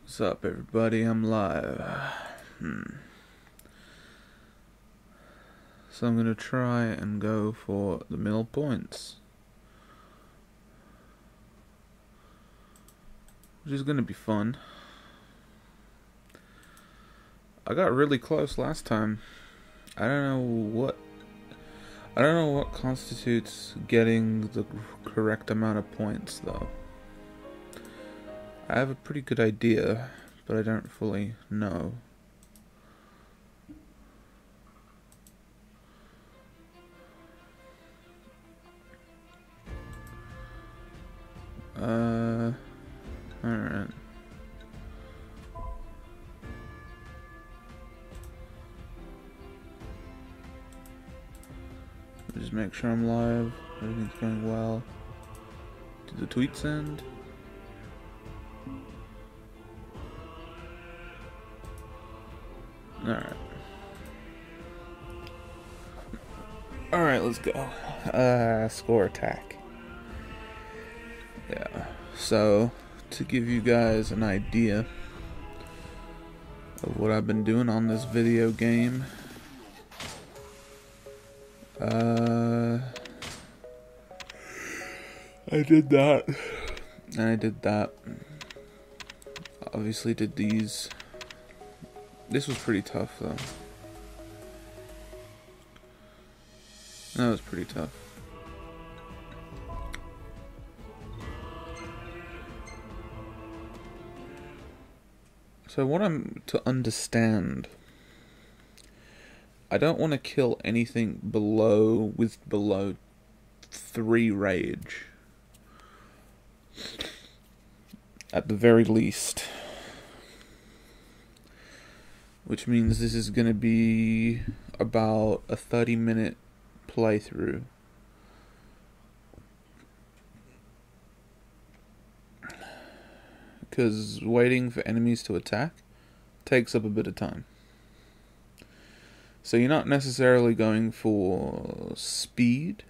What's up, everybody? I'm live. So I'm gonna try and go for the middle points, which is gonna be fun. I got really close last time. I don't know what constitutes getting the correct amount of points, though. I have a pretty good idea, but I don't fully know. Alright. Just make sure I'm live, everything's going well. Did the tweet send? Alright, let's go. Score attack. Yeah, so to give you guys an idea of what I've been doing on this video game, I did that, and I did that. Obviously did these. This was pretty tough, though. That was pretty tough. So what I'm to understand, I don't want to kill anything below 3 rage. At the very least. Which means this is going to be about a 30-minute playthrough. Because waiting for enemies to attack takes up a bit of time. So you're not necessarily going for speed.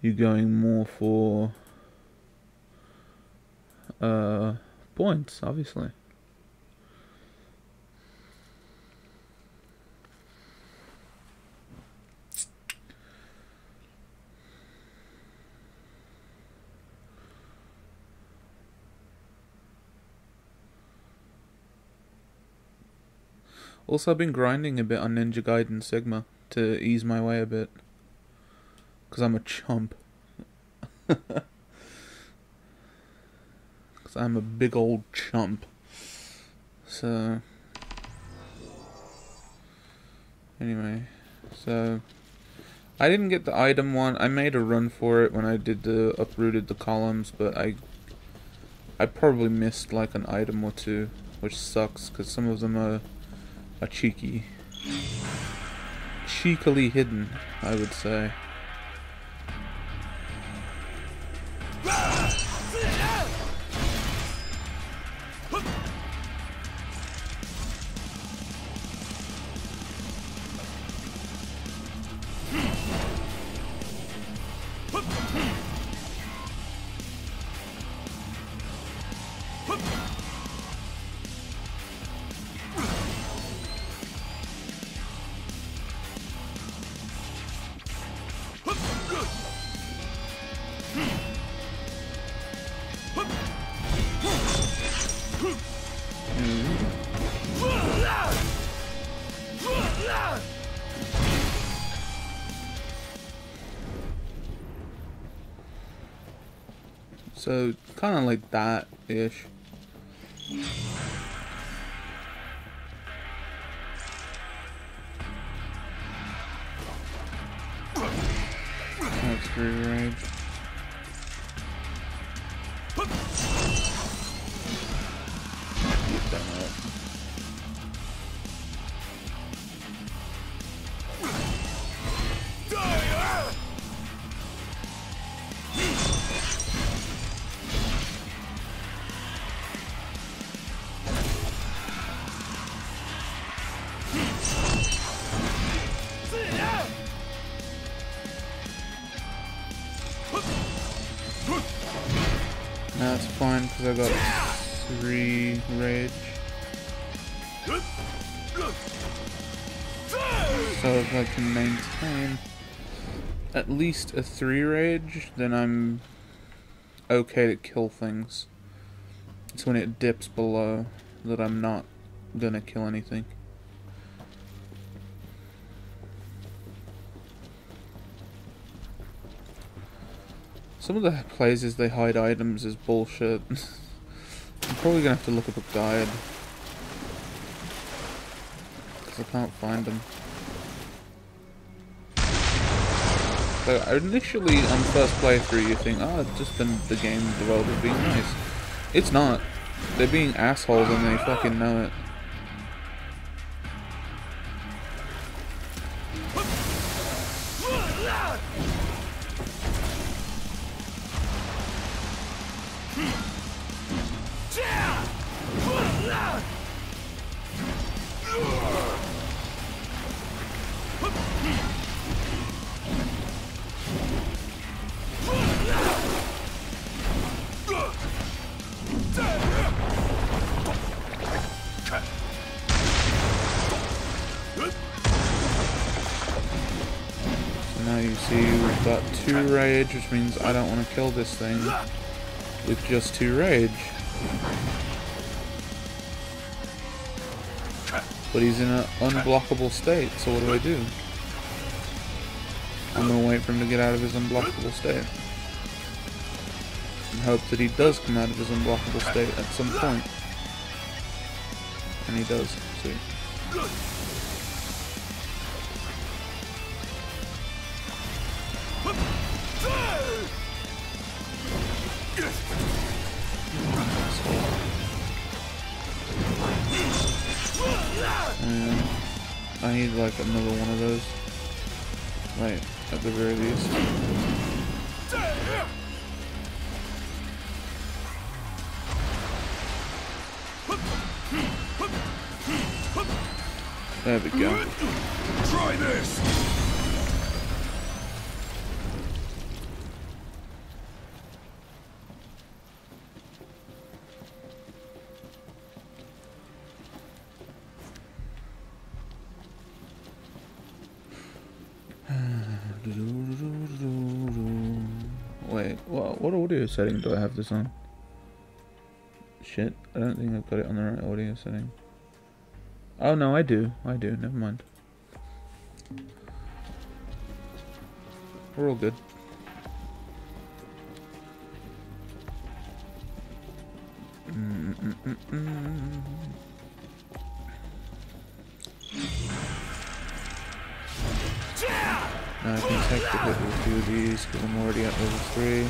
You're going more for points, obviously. Also, I've been grinding a bit on Ninja Gaiden Sigma to ease my way a bit. Because I'm a chump. Because I'm a big old chump. So... Anyway. So... I didn't get the item one. I made a run for it when I did uprooted the columns, but I probably missed like an item or two, which sucks, because some of them are cheekily hidden, I would say. So, kind of like that-ish. That's 3 rage. Get that up. Now it's fine because I got 3 rage. So if I can maintain at least a 3 rage, then I'm okay to kill things. It's when it dips below that I'm not gonna kill anything. Some of the places they hide items is bullshit. I'm probably gonna have to look up a guide, because I can't find them. So initially on first playthrough you think, oh, it's just the game developer being nice. It's not. They're being assholes and they fucking know it. Now you see we've got 2 rage, which means I don't want to kill this thing with just 2 rage. But he's in an unblockable state, so what do I do? I'm going to wait for him to get out of his unblockable state. And hope that he does come out of his unblockable state at some point. And he does, see. I need like another one of those. Right, at the very least. There we go. Try this. Wait, what audio setting do I have this on? Shit, I don't think I've got it on the right audio setting. Oh no, I do, never mind. We're all good. Now I can take the hit with 2 of these because I'm already at level 3.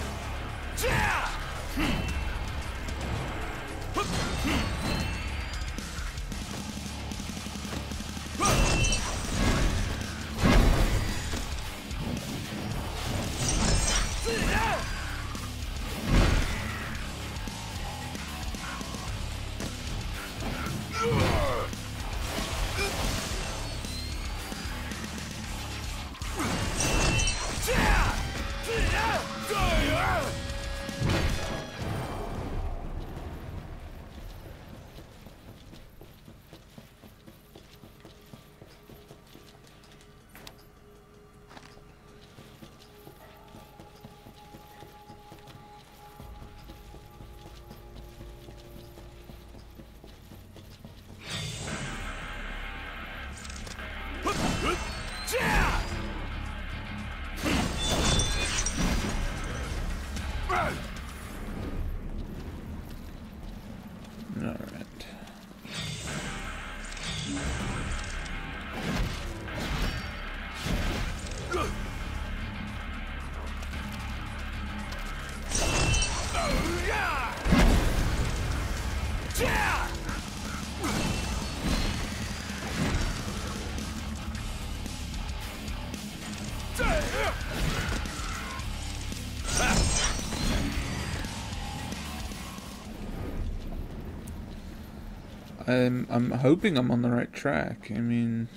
I'm hoping I'm on the right track. I mean,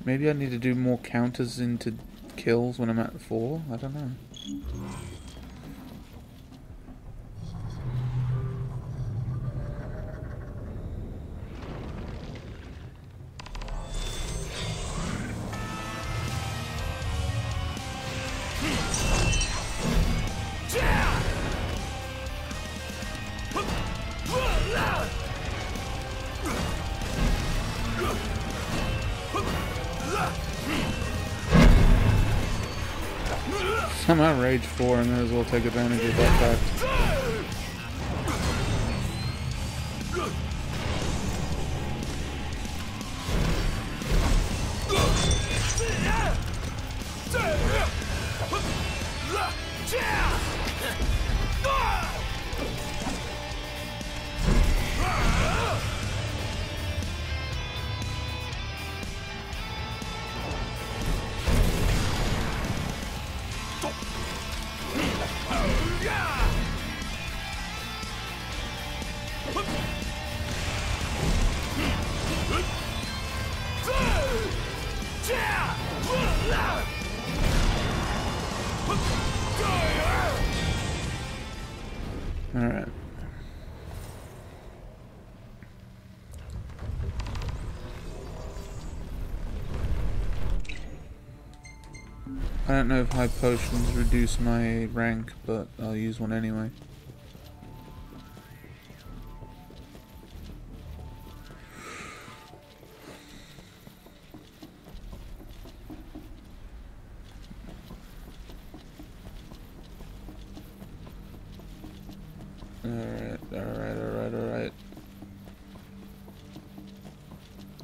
maybe I need to do more counters into kills when I'm at 4. I don't know. I'm at rage 4, I may as well take advantage of that fact. Alright. I don't know if high potions reduce my rank, but I'll use one anyway. Alright.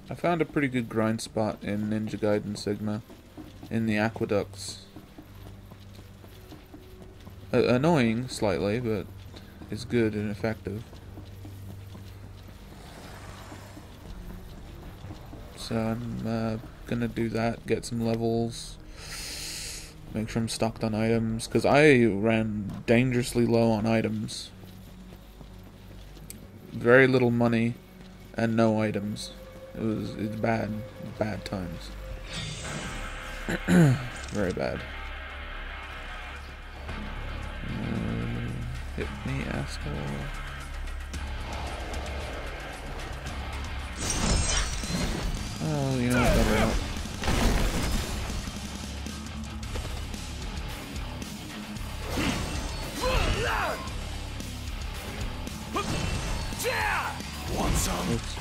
I found a pretty good grind spot in Ninja Gaiden Sigma, in the aqueducts. Annoying, slightly, but it's good and effective. So I'm gonna do that, get some levels, make sure I'm stocked on items, because I ran dangerously low on items. Very little money and no items. It's bad times. Very bad. Hit me, asshole. Oh, you know what, better not. Want some? Oops.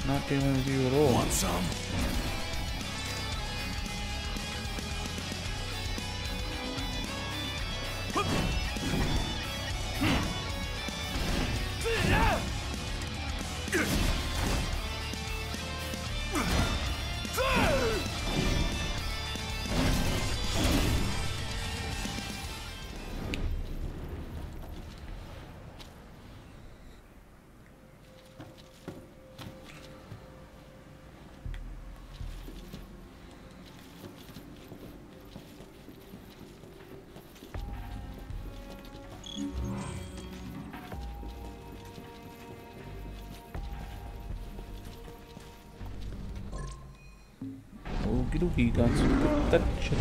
Not dealing with you at all. Want some? Okie dokie, got some protection.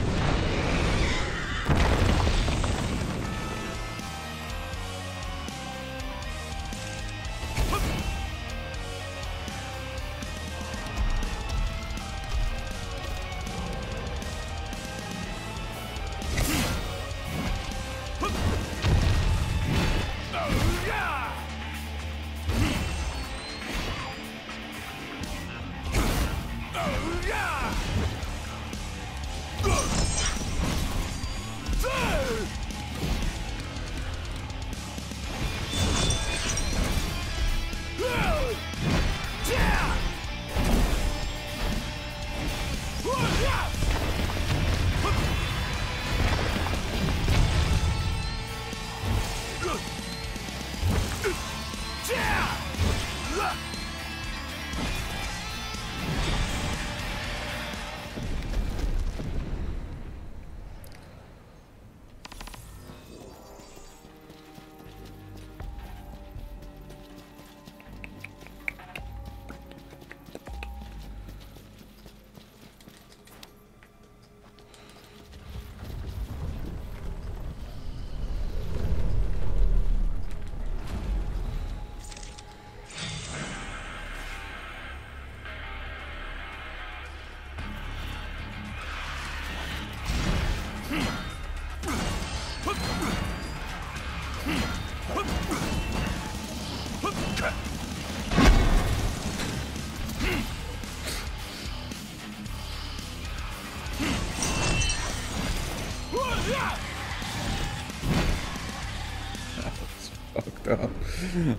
That's fucked up.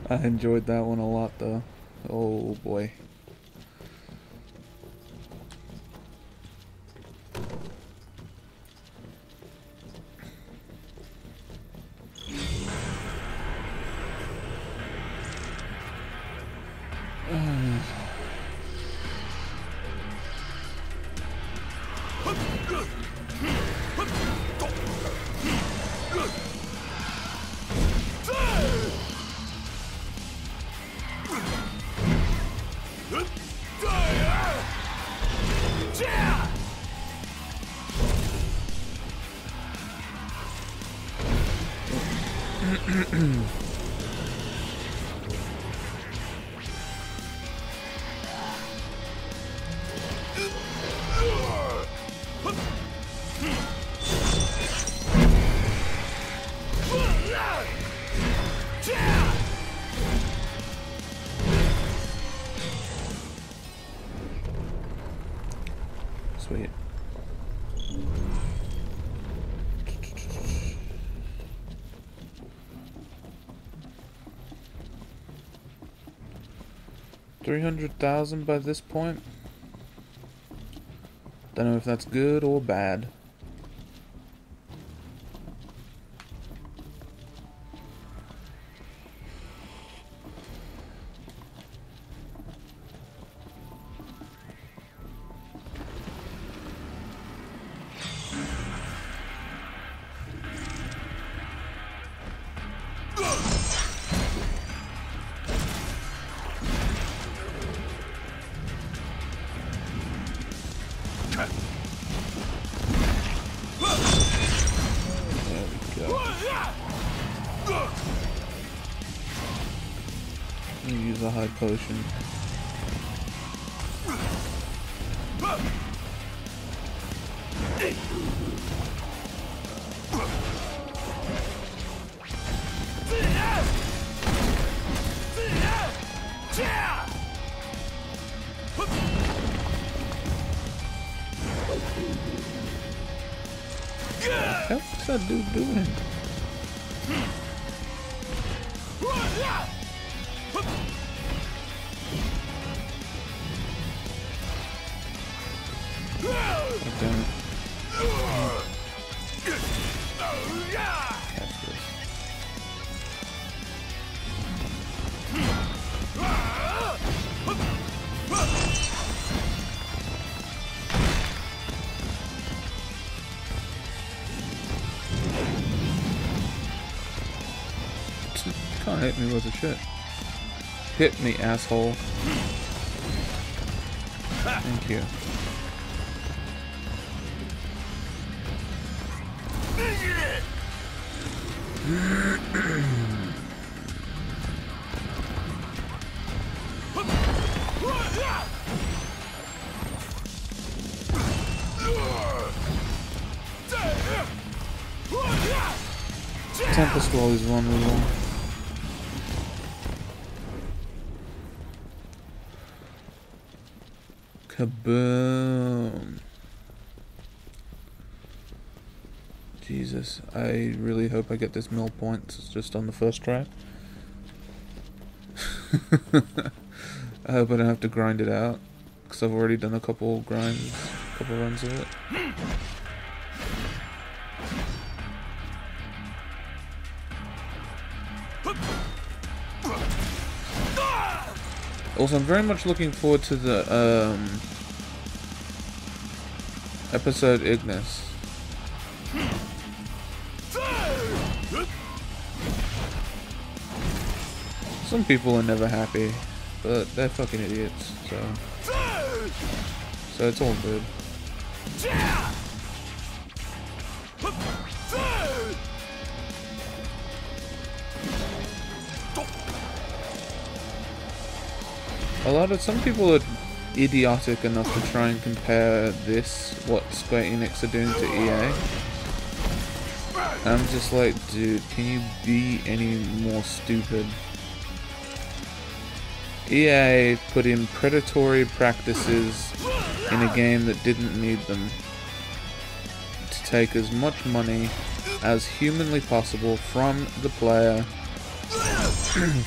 I enjoyed that one a lot though. Oh boy. Sweet. $300,000 by this point. Don't know if that's good or bad. Use a high potion. What's that dude doing? Can't hit me with a shit. Hit me, asshole. Thank you. Tempest Wall is vulnerable. Kaboom. Jesus, I really hope I get this mill points just on the first try. I hope I don't have to grind it out, because I've already done a couple runs of it. Also, I'm very much looking forward to the episode Ignis. Some people are never happy, but they're fucking idiots, so it's all good. Some people are idiotic enough to try and compare this, what Square Enix are doing, to EA. I'm just like, dude, can you be any more stupid? EA put in predatory practices in a game that didn't need them to take as much money as humanly possible from the player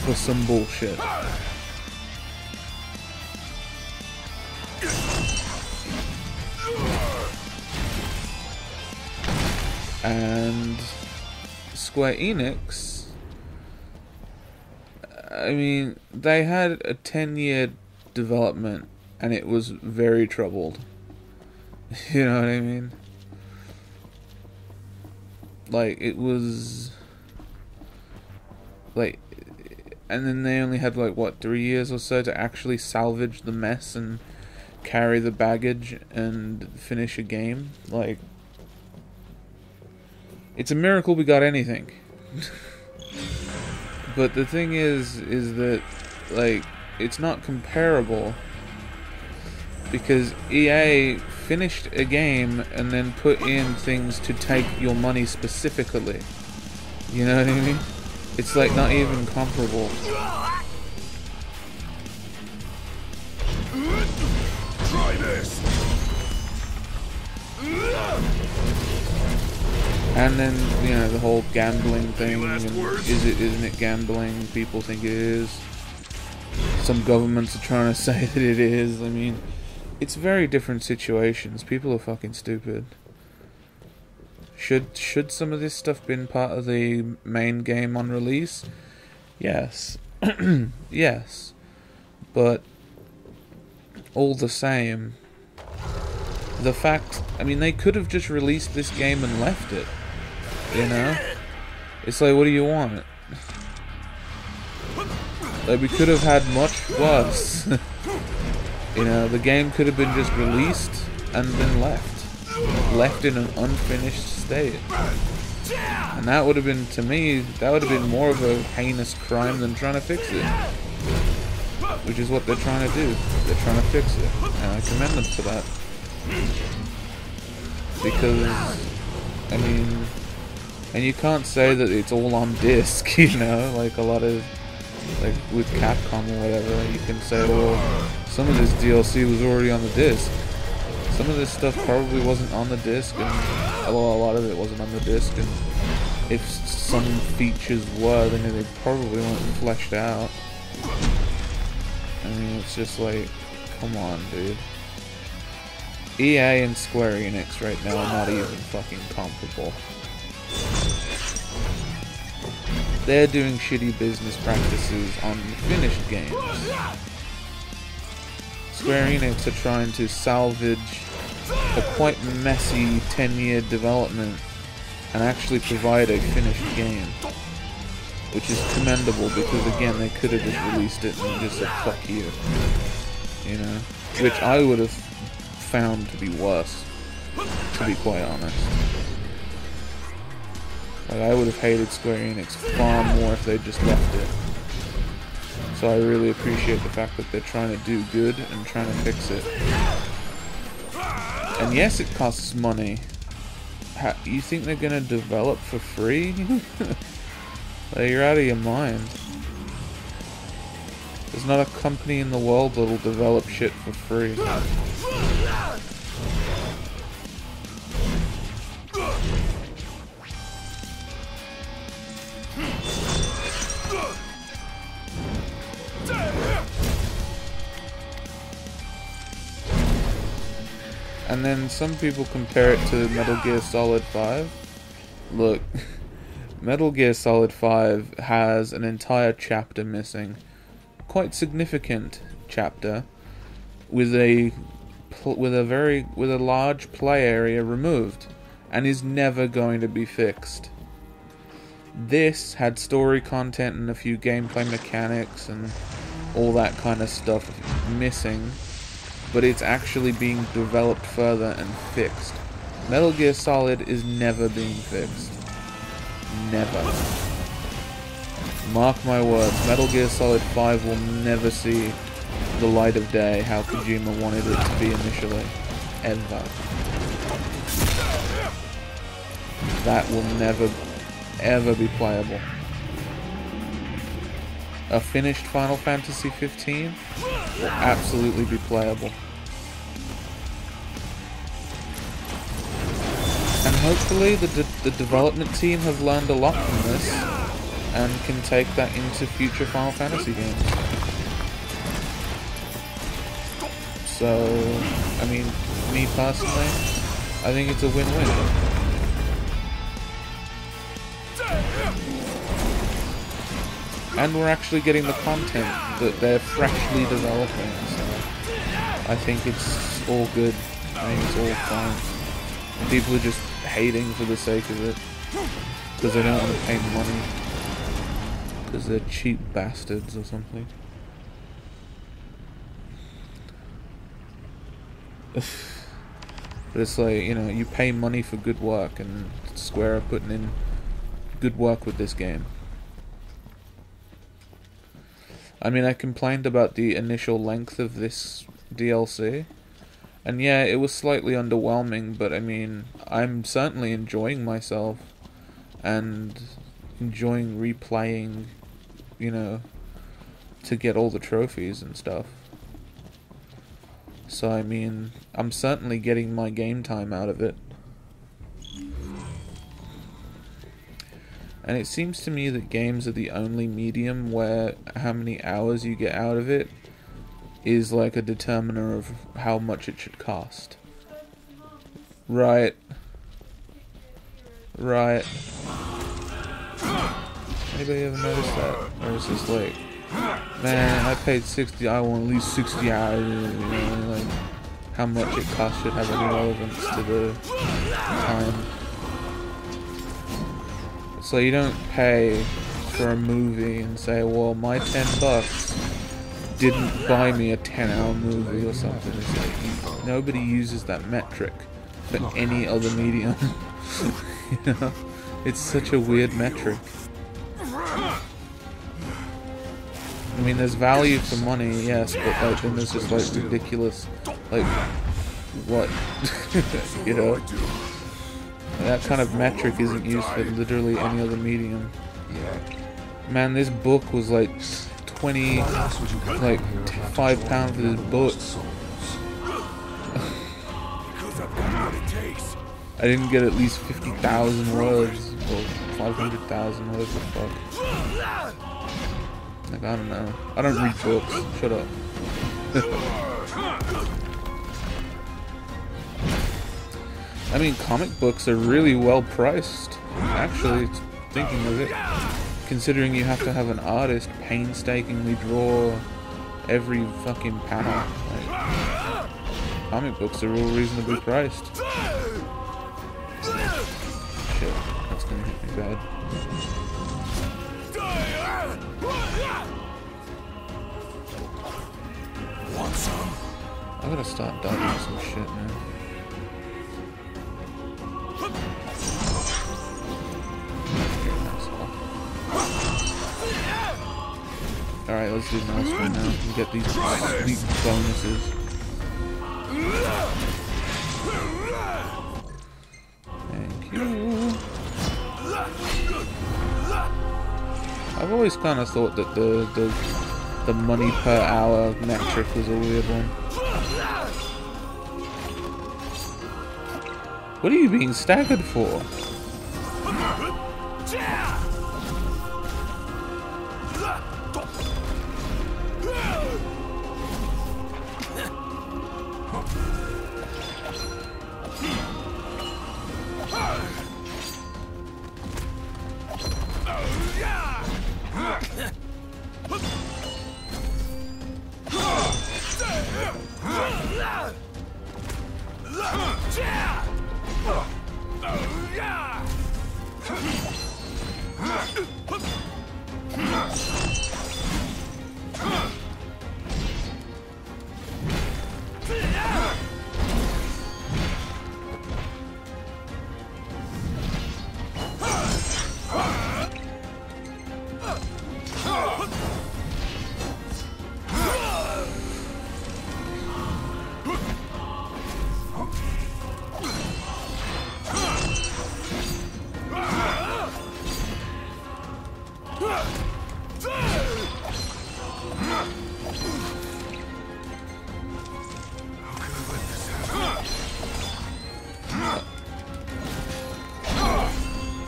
for some bullshit. And Square Enix, I mean, they had a 10-year development and it was very troubled. You know what I mean? Like, it was like, and then they only had like, what, 3 years or so to actually salvage the mess and carry the baggage and finish a game. Like, it's a miracle we got anything. But the thing is that, like, it's not comparable because EA finished a game and then put in things to take your money specifically. You know what I mean? It's like not even comparable. Try this. And then, you know, the whole gambling thing, and isn't it gambling? People think it is. Some governments are trying to say that it is. I mean, it's very different situations. People are fucking stupid. Should some of this stuff been part of the main game on release? Yes. Yes. But all the same, the fact, I mean, they could have just released this game and left it. You know? It's like, what do you want? Like, we could have had much worse. You know, the game could have been just released and then left. Left in an unfinished state. And that would have been, to me, that would have been more of a heinous crime than trying to fix it. Which is what they're trying to do. They're trying to fix it. And I commend them for that. Because, I mean, and you can't say that it's all on disc, you know, like a lot of, like with Capcom or whatever, you can say, well, some of this DLC was already on the disc. Some of this stuff probably wasn't on the disc, and a lot of it wasn't on the disc, and if some features were, then they probably weren't fleshed out. I mean, it's just like, come on, dude. EA and Square Enix right now are not even fucking comparable. They're doing shitty business practices on finished games. Square Enix are trying to salvage a quite messy 10-year development and actually provide a finished game. Which is commendable because, again, they could have just released it and just said, fuck you. You know? Which I would have found to be worse, to be quite honest. Like, I would have hated Square Enix far more if they just left it. So I really appreciate the fact that they're trying to do good and trying to fix it. And yes, it costs money. You think they're gonna develop for free? Like, you're out of your mind. There's not a company in the world that'll develop shit for free. And then some people compare it to Metal Gear Solid 5. Look, Metal Gear Solid 5 has an entire chapter missing. Quite significant chapter with a large play area removed and is never going to be fixed. This had story content and a few gameplay mechanics and all that kind of stuff missing, but it's actually being developed further and fixed. Metal Gear Solid is never being fixed. Never. Mark my words, Metal Gear Solid 5 will never see the light of day how Kojima wanted it to be initially. Ever. That will never ever be playable. A finished Final Fantasy 15 will absolutely be playable. And hopefully the development team have learned a lot from this and can take that into future Final Fantasy games. So, I mean, me personally, I think it's a win-win. And we're actually getting the content that they're freshly developing, so I think it's all good. I think it's all fine. People are just hating for the sake of it, because they don't want to pay money, because they're cheap bastards or something. But it's like, you know, you pay money for good work, and Square are putting in good work with this game. I mean, I complained about the initial length of this DLC, and yeah, it was slightly underwhelming, but I mean, I'm certainly enjoying myself, and enjoying replaying, you know, to get all the trophies and stuff. So I mean, I'm certainly getting my game time out of it. And it seems to me that games are the only medium where how many hours you get out of it is like a determiner of how much it should cost. Right. Right. Anybody ever notice that? Or is this like, man, I paid 60, I want at least 60 hours, you know, like, how much it costs should have any relevance to the time. So you don't pay for a movie and say, well, my $10 didn't buy me a 10-hour movie or something. It's like, nobody uses that metric for any other medium. You know? It's such a weird metric. I mean, there's value for money, yes, but like, then there's just like ridiculous, like, what? You know? That kind of metric isn't used for literally any other medium. Man, this book was like 20, like £5 for this book. I didn't get at least 50,000 words, or 500,000, whatever the fuck. Like, I don't know. I don't read books. Shut up. I mean, comic books are really well priced, actually, thinking of it. Considering you have to have an artist painstakingly draw every fucking panel. Like, comic books are real reasonably priced. Shit, that's gonna hit me bad. Want some? I gotta start dodging some shit, man. Alright, let's do the next one now and get these bonuses. Thank you. I've always kind of thought that the money per hour metric was a weird one. What are you being staggered for?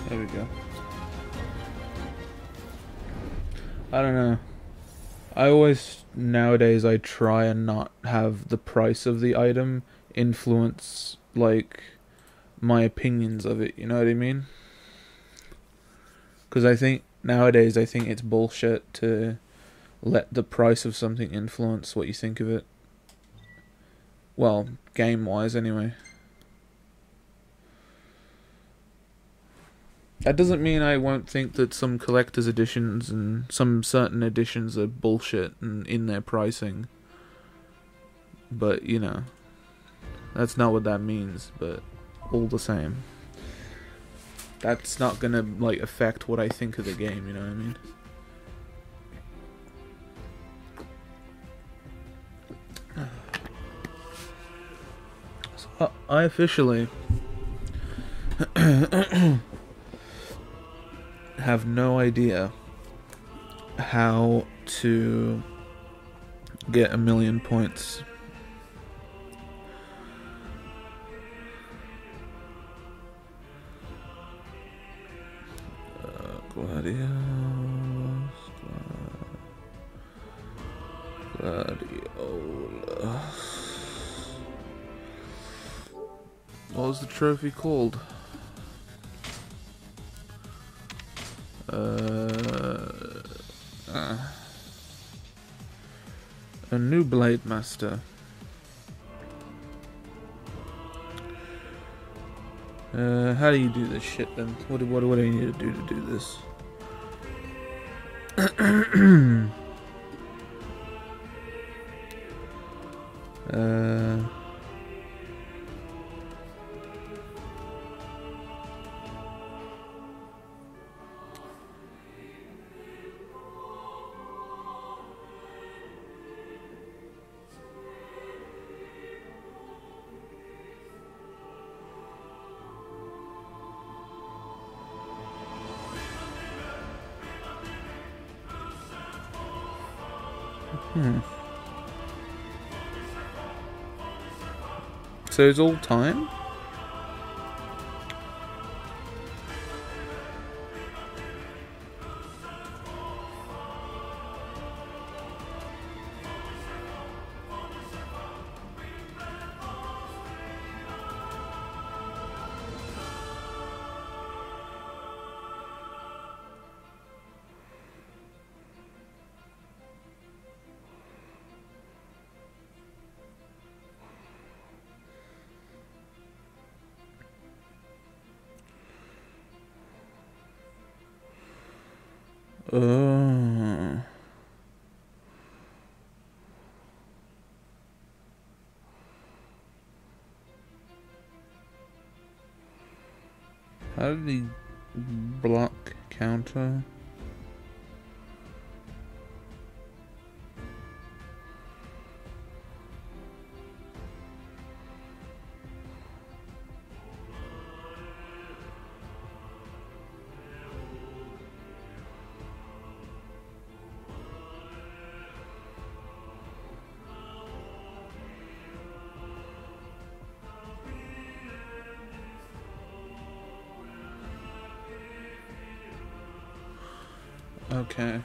There we go. I don't know. Nowadays I try and not have the price of the item influence, like, my opinions of it, you know what I mean? Because nowadays I think it's bullshit to let the price of something influence what you think of it. Well, game-wise anyway. That doesn't mean I won't think that some collector's editions and some certain editions are bullshit and in their pricing. But, you know, that's not what that means, but all the same. That's not gonna, like, affect what I think of the game, you know what I mean? So, I officially have no idea how to get 1,000,000 points. Gladiolus. What was the trophy called? A new Blade Master. How do you do this shit then? What do I need to do this? So it's all time? Oh. How did he block counter? Okay.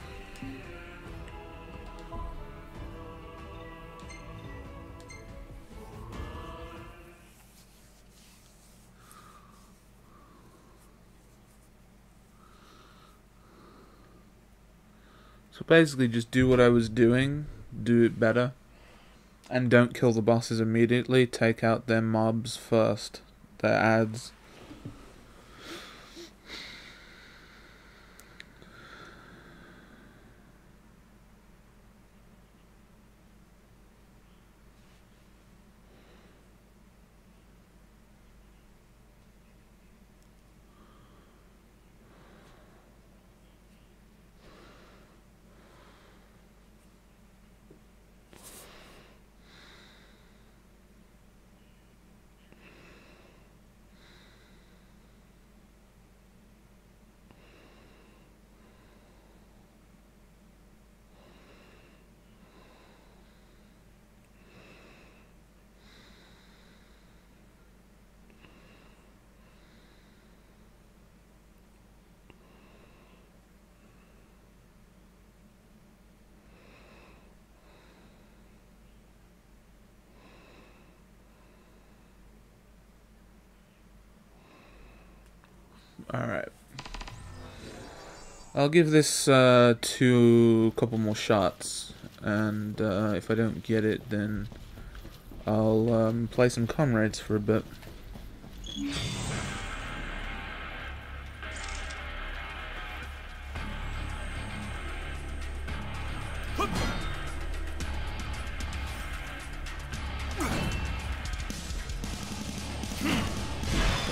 So basically just do what I was doing, do it better, and don't kill the bosses immediately, take out their mobs first, their ads. Alright. I'll give this a couple more shots, and if I don't get it, then I'll play some comrades for a bit.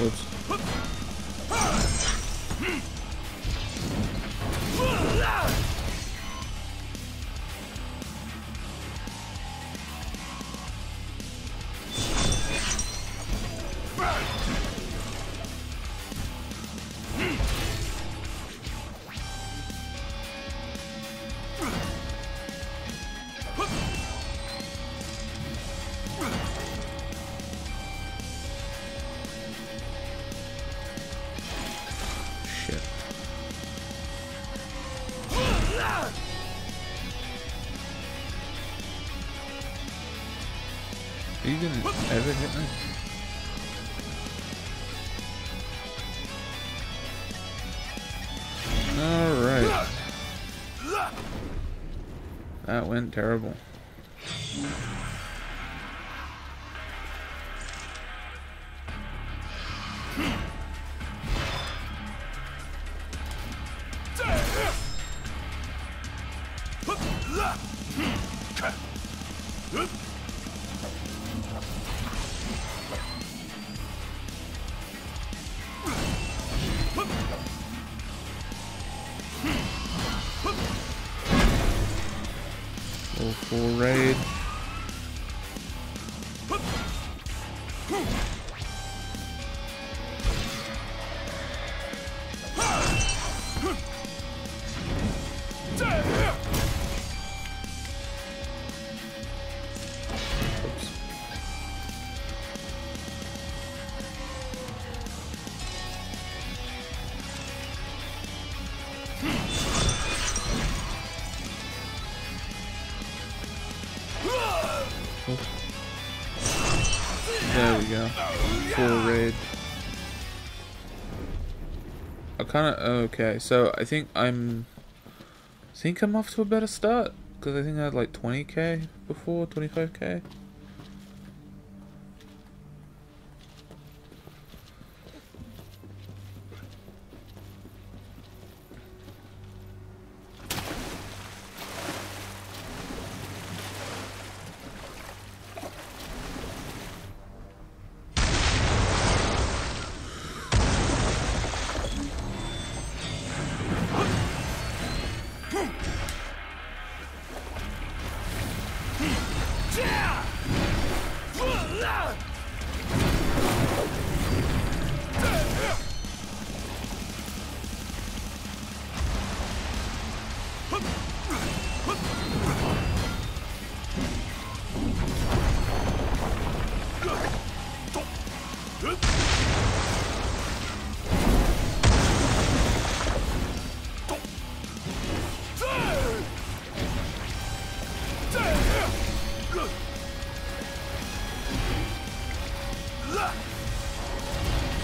Oops. Shit. Are you gonna ever hit me? Alright. That went terrible. Go full rage. Oops. There we go. Full raid. I kind of okay. So I think I'm off to a better start because I think I had like 20k before, 25k.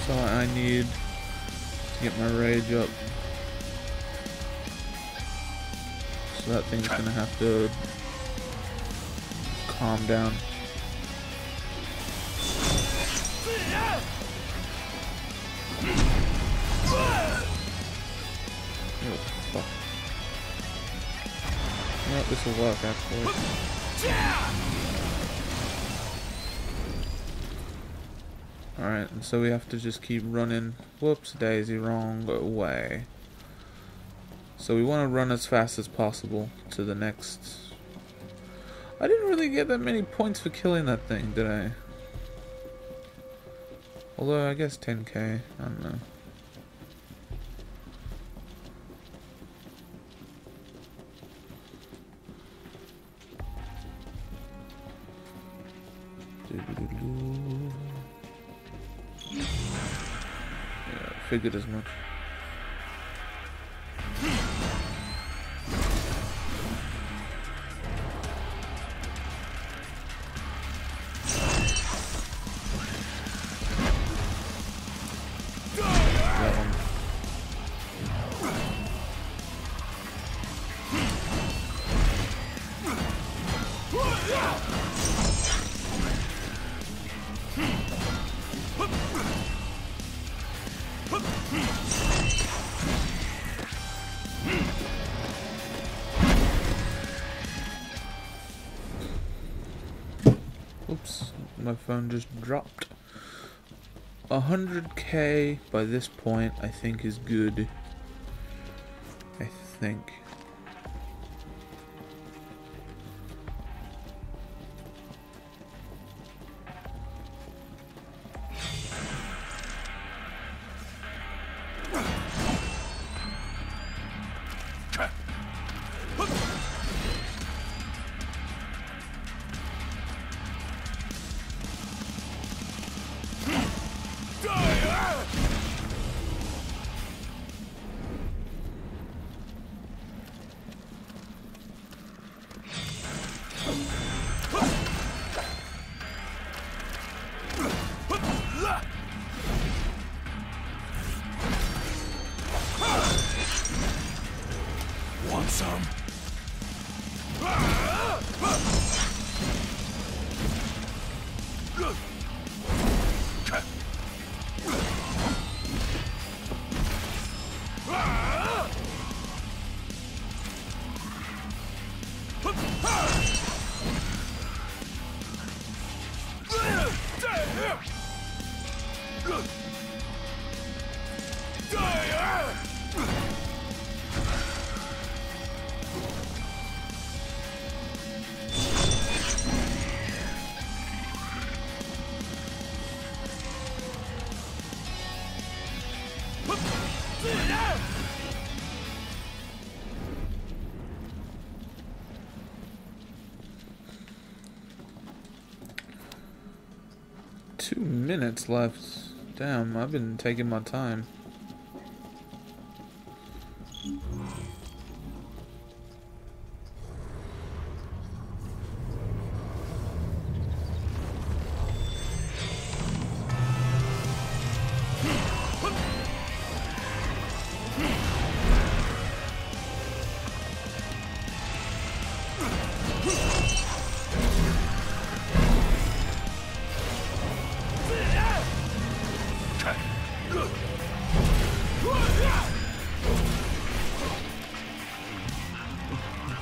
So I need to get my rage up. So that thing's gonna have to calm down. Oh fuck. Well, this will work actually. Alright, and so we have to just keep running. Whoops, daisy, wrong way. So we want to run as fast as possible to the next... I didn't really get that many points for killing that thing, did I? Although, I guess 10k, I don't know. Yeah, figured as much. That one. Oops, my phone just dropped. 100k by this point, I think, is good. I think. Want some? Minutes left. Damn, I've been taking my time.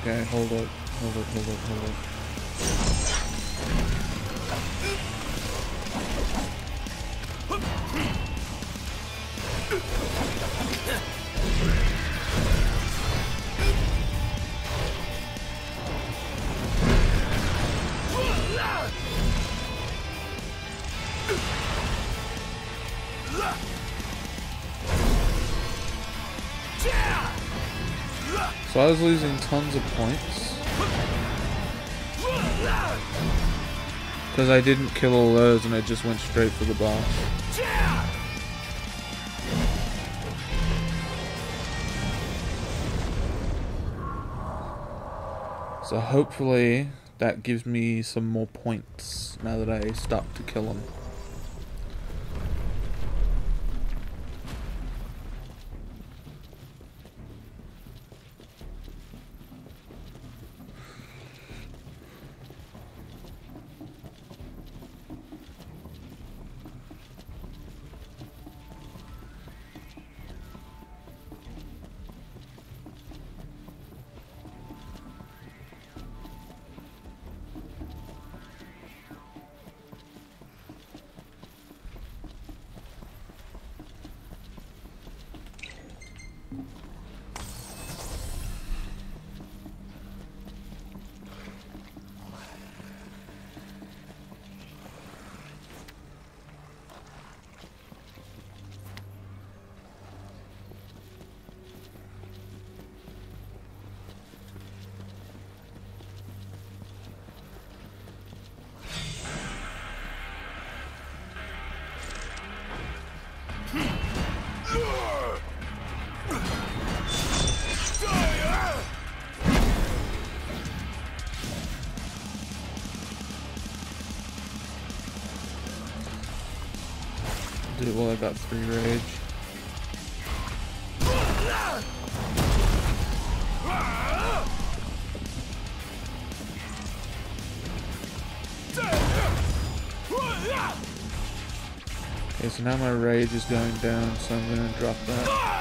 Okay, hold up. So I was losing tons of points because I didn't kill all those and I just went straight for the boss. So hopefully that gives me some more points now that I stop to kill them. Well, I got 3 rage. Okay, so now my rage is going down, so I'm gonna drop that.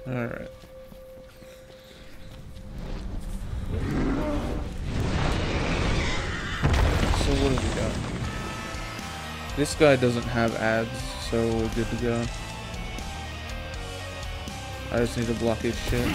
Alright. So what have we got? This guy doesn't have ads, so we're good to go. I just need to block his shit.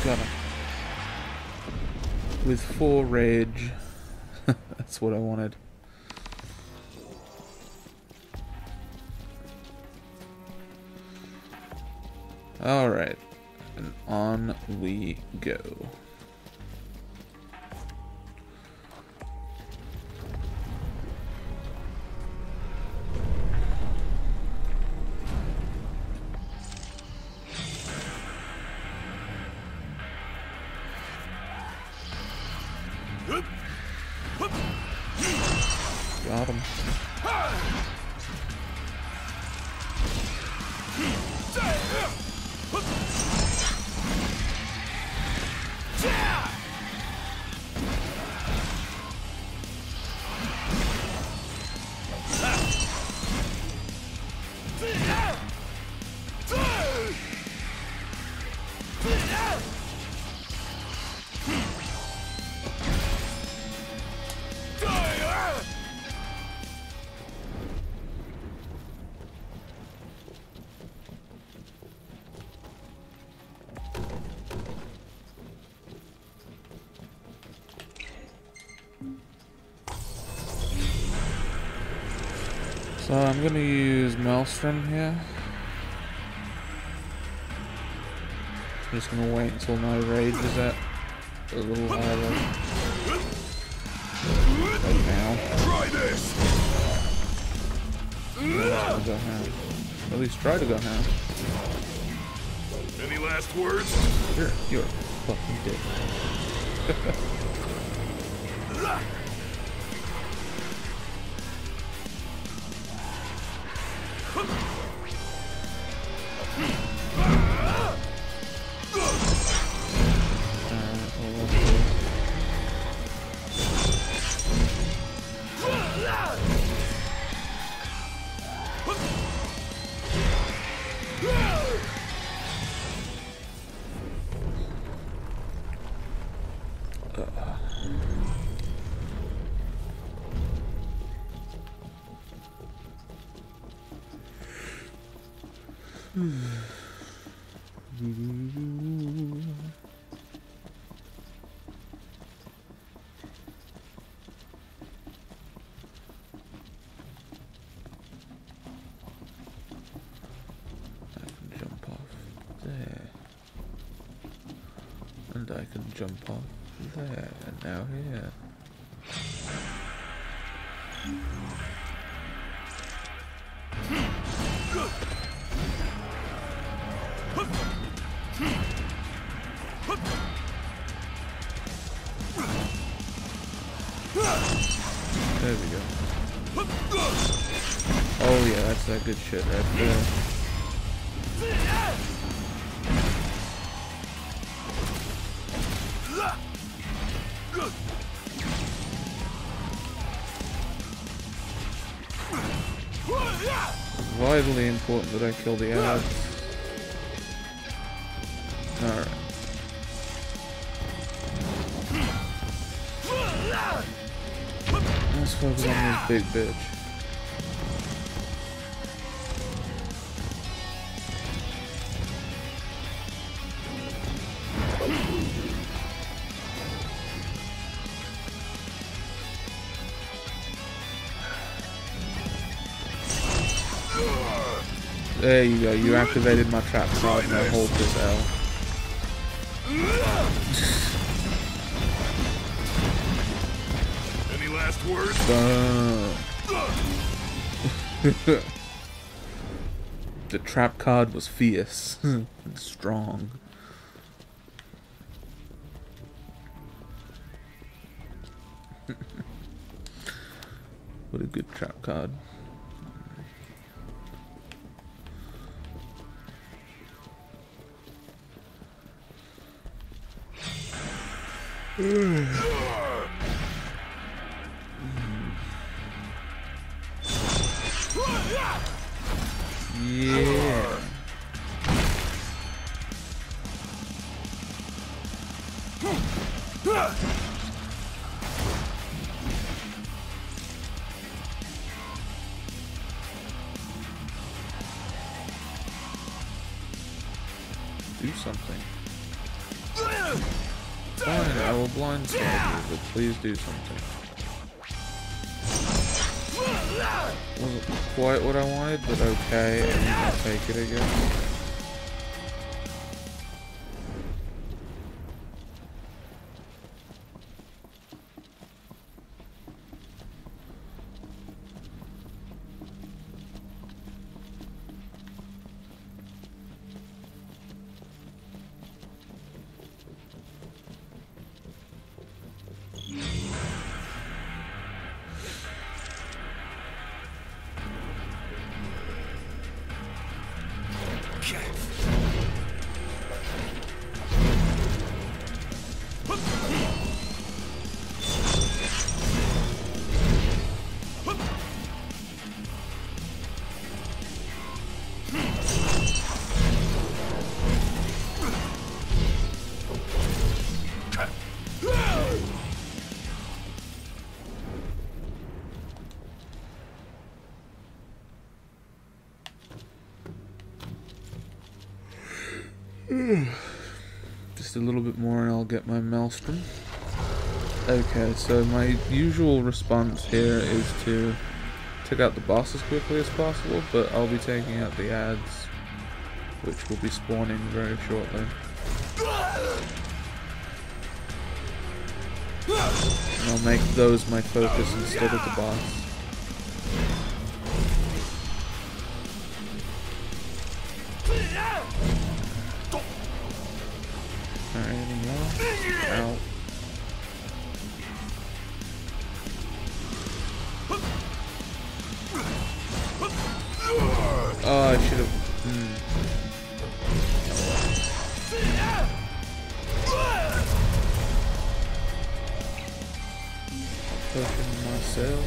Got him. With 4 rage. That's what I wanted. Alright. And on we go. Got him. So I'm gonna use Maelstrom here. I'm just gonna wait until my rage is at a little higher level. Like now. Try this. Go ham. At least try to go ham. Any last words? You're a fucking dick. And I can jump off there, and now here. There we go. Oh yeah, that's that good shit right there. vitally important that I kill the ads. Alright. Let's focus on this big bitch. There you go, you activated my trap card and I hold this L. Any last words? The trap card was fierce and strong. What a good trap card. Yeah. Do something. Fine, I will blindside you, but please do something. Wasn't quite what I wanted, but okay, and I'll take it, I guess. Just a little bit more and I'll get my Maelstrom. Okay, so my usual response here is to take out the boss as quickly as possible, but I'll be taking out the ads, which will be spawning very shortly. And I'll make those my focus instead of the boss. Alright, any more? Ow. Oh, I should have. Pushing myself.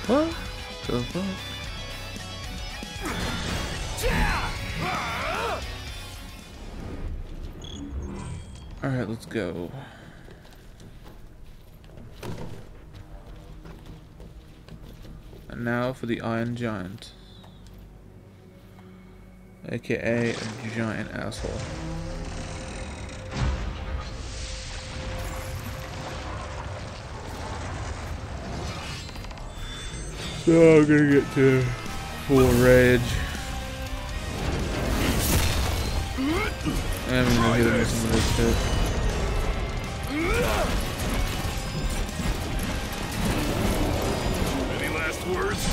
What the fuck? Alright, let's go. And now for the Iron Giant. AKA a giant asshole. So I'm gonna get to full rage. And I'm gonna hit him with some of this shit. Any last words?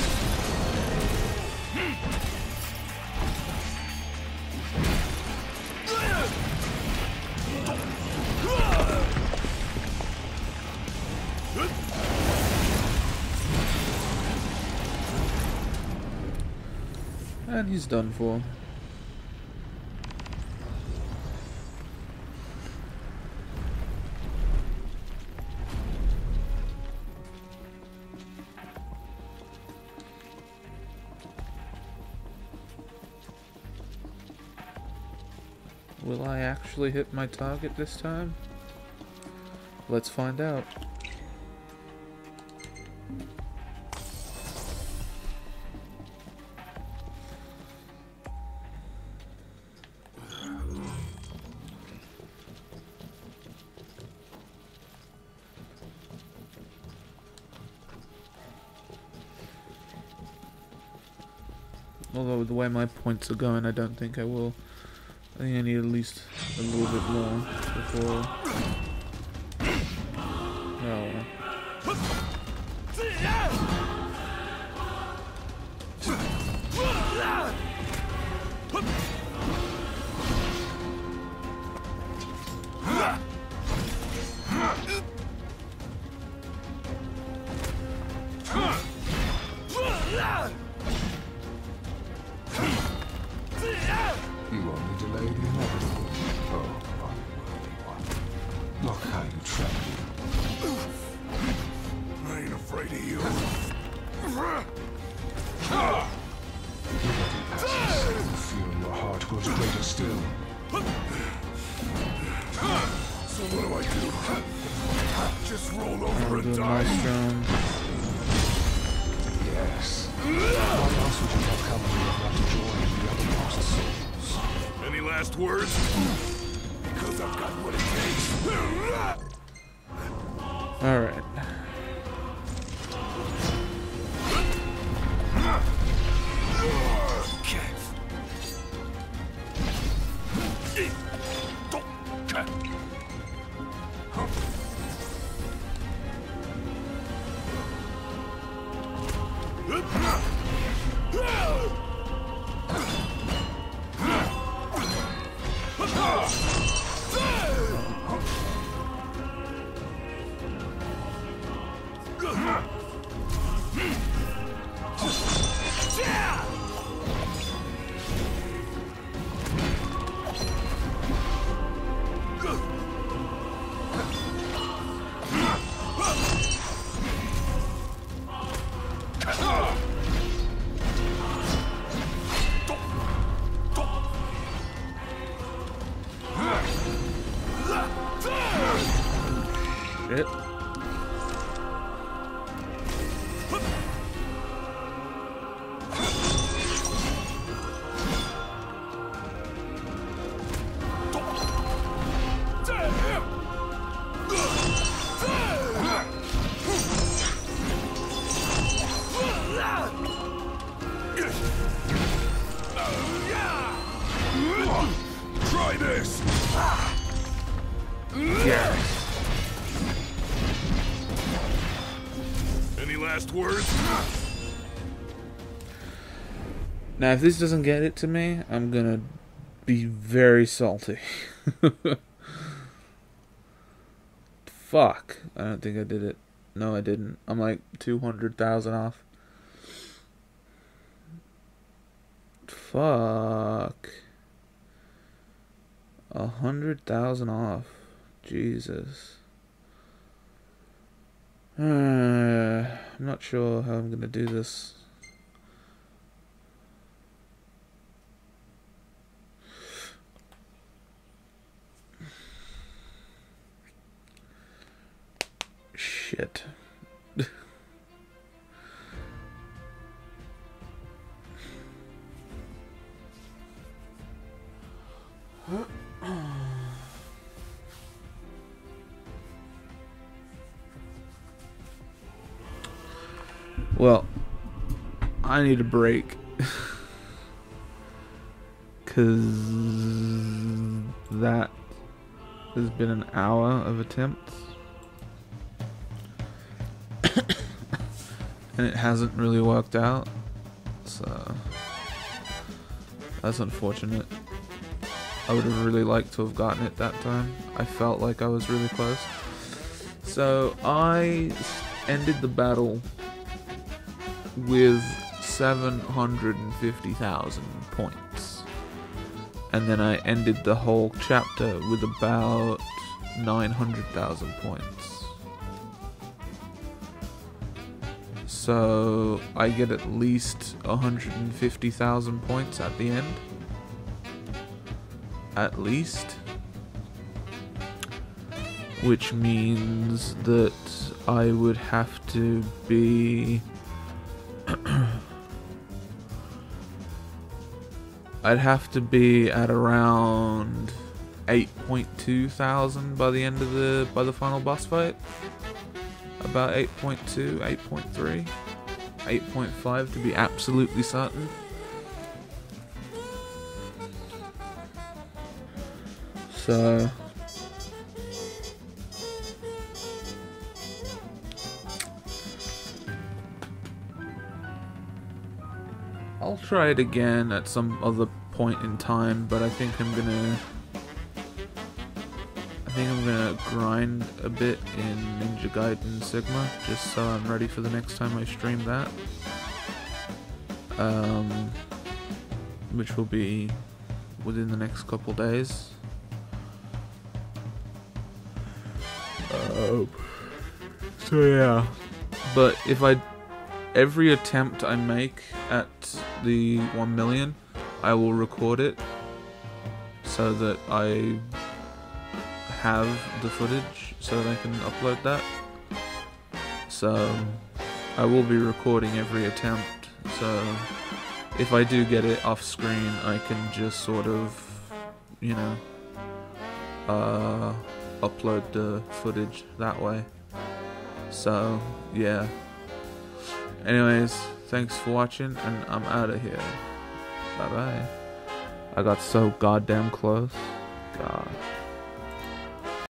And he's done for. Will I actually hit my target this time? Let's find out. Although with the way my points are going, I don't think I will. I think I need at least a little bit more before... Oh. You only delayed the inevitable. Oh, unworthy one. Look how you trapped me. I ain't afraid of you. You feel your heart grows greater still. So what do? Just roll over and Do a die. nice round. Yes. Why else would you have come here but to join the other lost souls? Any last words? Because I've got what it takes. Alright. Shit. Try this. Yes. Any last words? Now, if this doesn't get it to me, I'm gonna be very salty. Fuck. I don't think I did it. No, I didn't. I'm like 200,000 off. Fuck. 100,000 off. Jesus. I'm not not sure how I'm gonna do this. Shit. Well, I need a break. Cause that has been an hour of attempts. And it hasn't really worked out. So that's unfortunate. I would have really liked to have gotten it that time. I felt like I was really close. So I ended the battle with 750,000 points. And then I ended the whole chapter with about 900,000 points. So I get at least 150,000 points at the end. At least. Which means that I would have to be... I'd have to be at around 8.2 thousand by the end of the final boss fight. About 8.2, 8.3, 8.5 to be absolutely certain. So I'll try it again at some other point in time, but I think I'm gonna grind a bit in Ninja Gaiden Sigma, just so I'm ready for the next time I stream that. Which will be within the next couple days. So yeah. But if every attempt I make at the 1 million, I will record it so that I have the footage so that I can upload that. So I will be recording every attempt, so if I do get it off screen, I can just sort of, you know, upload the footage that way. So yeah. Anyways, thanks for watching, and I'm out of here. Bye bye. I got so goddamn close. God.